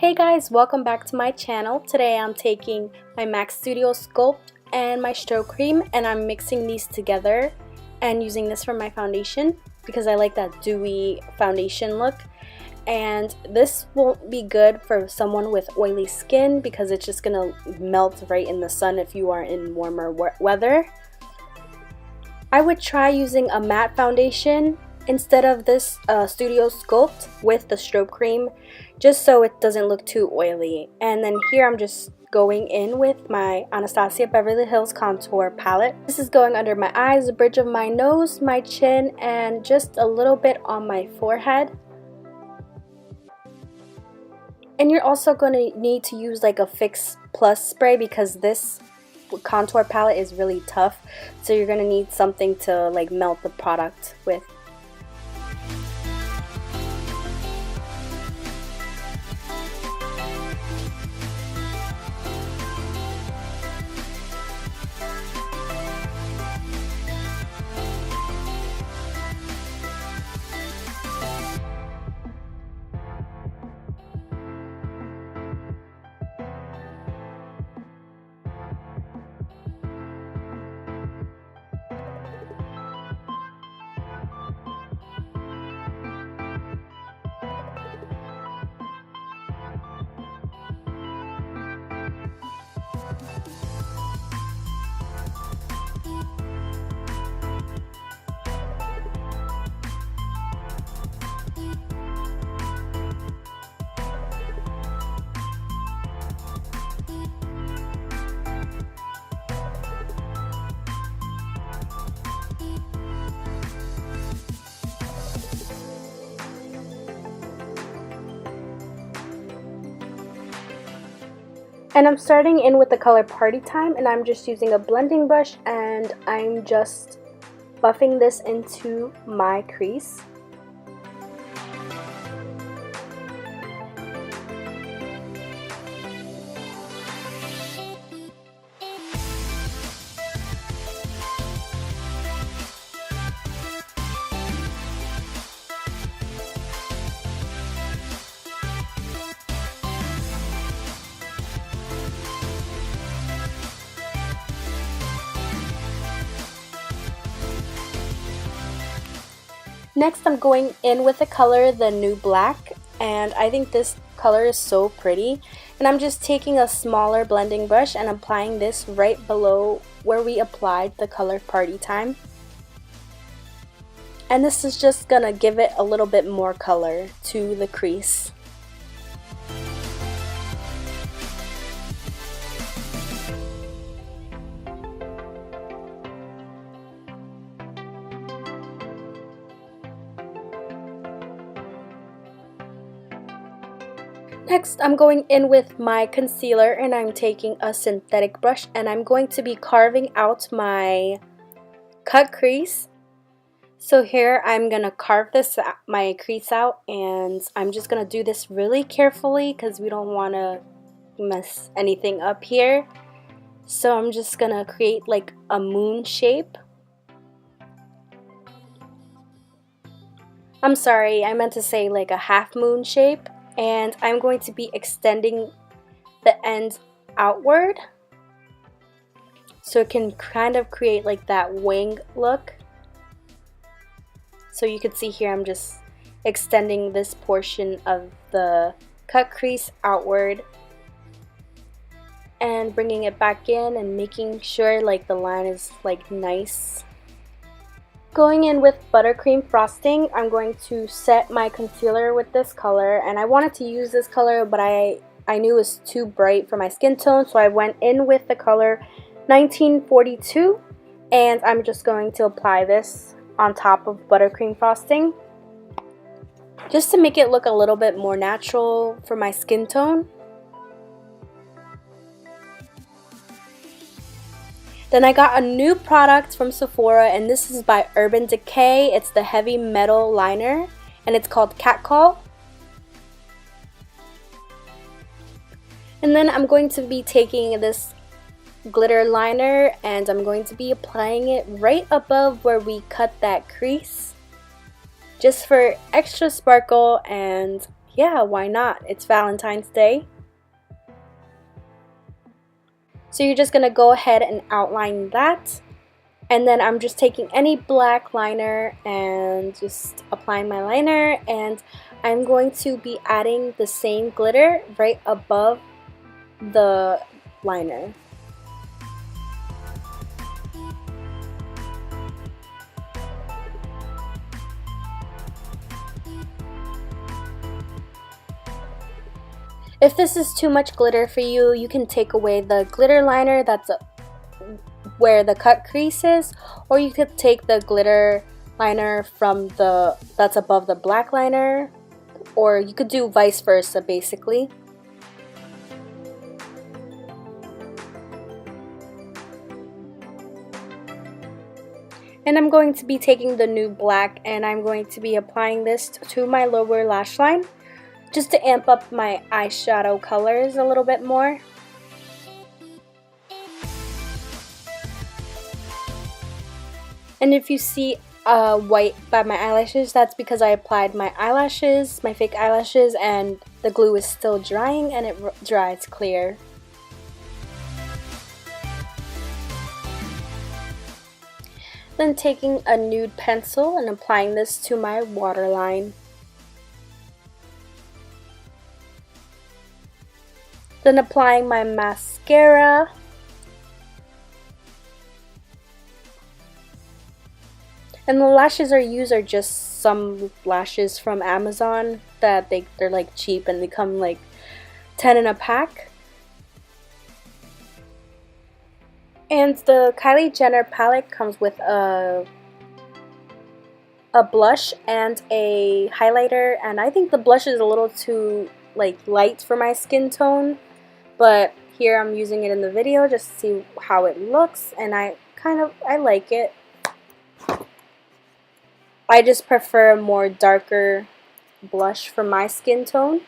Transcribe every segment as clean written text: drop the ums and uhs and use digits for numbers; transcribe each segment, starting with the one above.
Hey guys, welcome back to my channel. Today I'm taking my Mac Studio Sculpt and my Strobe cream and I'm mixing these together and using this for my foundation because I like that dewy foundation look. And this won't be good for someone with oily skin because it's just gonna melt right in the sun if you are in warmer weather. I would try using a matte foundation instead of this Studio Sculpt with the Strobe cream, just so it doesn't look too oily. And then here I'm just going in with my Anastasia Beverly Hills Contour Palette. This is going under my eyes, the bridge of my nose, my chin, and just a little bit on my forehead. And you're also going to need to use like a Fix Plus spray because this contour palette is really tough, so you're going to need something to like melt the product with. And I'm starting in with the color Party Time, and I'm just using a blending brush and I'm just buffing this into my crease. Next, I'm going in with the color The New Black, and I think this color is so pretty. And I'm just taking a smaller blending brush and applying this right below where we applied the color Party Time. And this is just gonna give it a little bit more color to the crease. Next, I'm going in with my concealer and I'm taking a synthetic brush and I'm going to be carving out my cut crease. So here I'm going to carve my crease out, and I'm just going to do this really carefully because we don't want to mess anything up here. So I'm just going to create like a moon shape. I'm sorry, I meant to say like a half moon shape. And I'm going to be extending the end outward so it can kind of create like that wing look. So you can see here I'm just extending this portion of the cut crease outward and bringing it back in and making sure like the line is like nice. Going in with buttercream frosting, I'm going to set my concealer with this color, and I wanted to use this color but I knew it was too bright for my skin tone, so I went in with the color 1942, and I'm just going to apply this on top of buttercream frosting just to make it look a little bit more natural for my skin tone. Then I got a new product from Sephora, and this is by Urban Decay. It's the Heavy Metal Liner, and it's called Catcall. And then I'm going to be taking this glitter liner and I'm going to be applying it right above where we cut that crease, just for extra sparkle. And yeah, why not? It's Valentine's Day. So you're just going to go ahead and outline that. And then I'm just taking any black liner and just applying my liner. And I'm going to be adding the same glitter right above the liner. If this is too much glitter for you, you can take away the glitter liner that's where the cut crease is, or you could take the glitter liner from that's above the black liner, or you could do vice versa basically. And I'm going to be taking the nude black and I'm going to be applying this to my lower lash line, just to amp up my eyeshadow colors a little bit more. And if you see white by my eyelashes, that's because I applied my eyelashes, my fake eyelashes, and the glue is still drying and it dries clear. Then taking a nude pencil and applying this to my waterline. Then applying my mascara. And the lashes I use are just some lashes from Amazon that they're like cheap and they come like 10 in a pack. And the Kylie Jenner palette comes with a blush and a highlighter, and I think the blush is a little too like light for my skin tone. But here I'm using it in the video just to see how it looks, and I like it. I just prefer a more darker blush for my skin tone.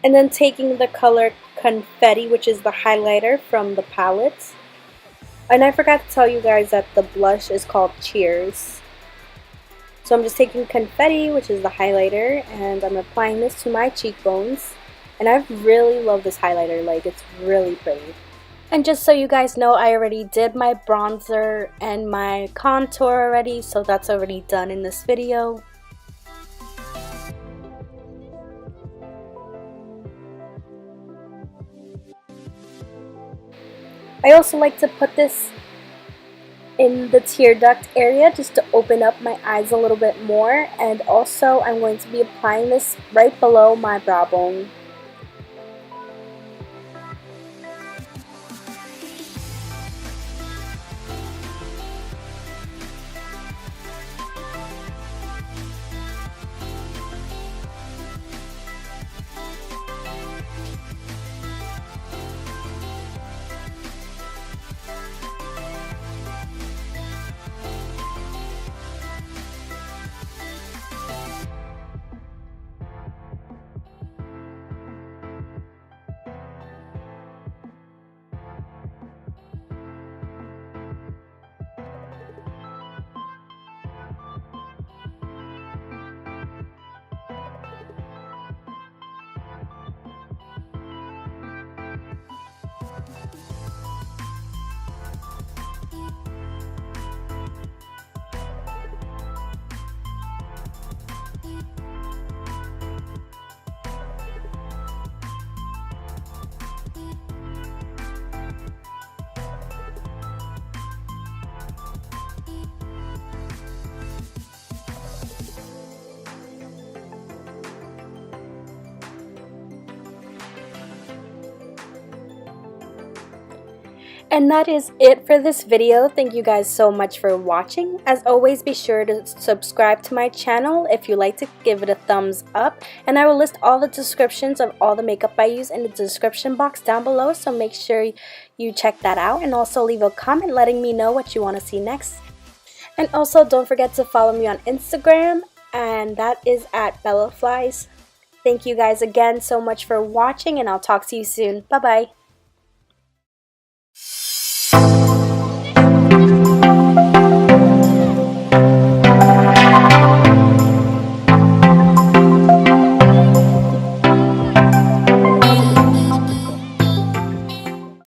And then taking the color Confetti, which is the highlighter from the palette. And I forgot to tell you guys that the blush is called Cheers. So I'm just taking Confetti, which is the highlighter, and I'm applying this to my cheekbones. And I really love this highlighter, like it's really pretty. And just so you guys know, I already did my bronzer and my contour already, so that's already done in this video. I also like to put this in the tear duct area just to open up my eyes a little bit more, and also I'm going to be applying this right below my brow bone. And that is it for this video. Thank you guys so much for watching. As always, be sure to subscribe to my channel. If you like to, give it a thumbs up. And I will list all the descriptions of all the makeup I use in the description box down below, so make sure you check that out. And also leave a comment letting me know what you want to see next. And also don't forget to follow me on Instagram, and that is at BellaFlies. Thank you guys again so much for watching, and I'll talk to you soon. Bye bye.